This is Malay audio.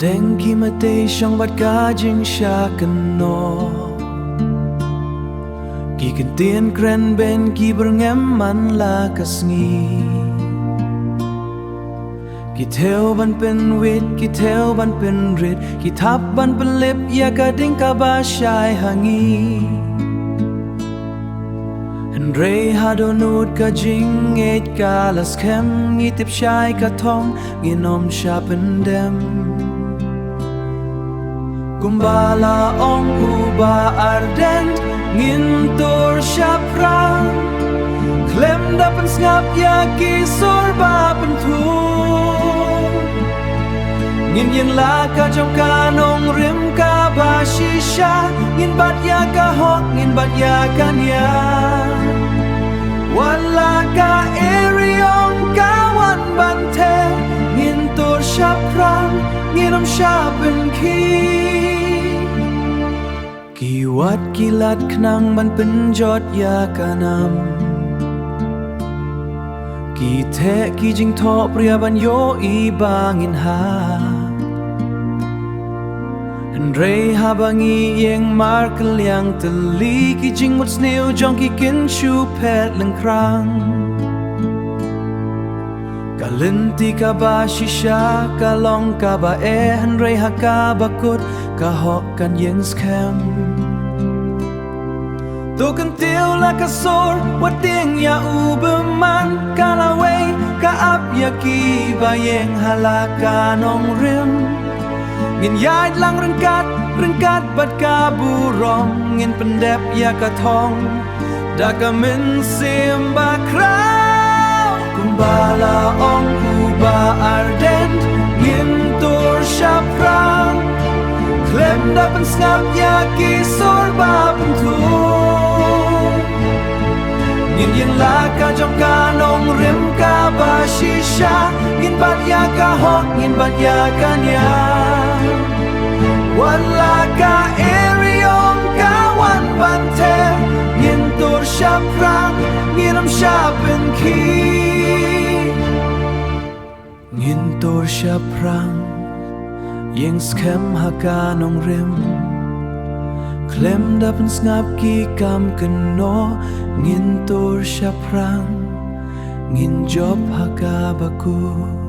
Denki mate siyang ba't kajing siya kano Kikintian kren ben ki berngem man lakas ngi Ki theo ban pen wit, ki theo ban pen rit Ki tap ban pen lip, ya ka ding ka ba siya'y hangi Henry hadonut ka jing et ka las kem Ngitip siya'y katong, ginom siya pendem Kumbala ong uba ardent Ngintur siya prang Klem dapan ngap ya kisur ba pentung Ngin yin la ka jom kanong rim ka ba shisha Ngin bat ya ka hok, ngin bat ya kan ya Wala ka eriong kawan bante Ngintur siya prang, nginom siya penki Kiwat kilat knang ban penjot ya kanam Ki te ki jing to pria ban yo i bangin ha Henry habangi yeng markel yang teli Ki jing mut snew jong ki kin shu pet leng krang Kalinti ka ba shisha kalong ka ba Henry haka bakut ka hok kan yeng skem Tu kan tiu la kasor wat ting ya ubeman kalaway ka ap ya ki bayeng halaka nong rim ngin yait lang rengkat bat ka burong ngin pendep ya katong dakamin simba kraw kumbala ong uba ardent ngin tur syaprang klem dapan ngap ya kisor ba pentung Ngin yin la ka jom kanong rim ka ba shisha Ngin bat ya ka hok, ngin bat ya kan ya Wala ka eriong kawan bante Ngin tur siya prang, nginom siya penki Ngin tur siya prang Yang skem haka nong rim Klem dapan ngap ki kam keno Ngin tur siya prang Ngin job haka baku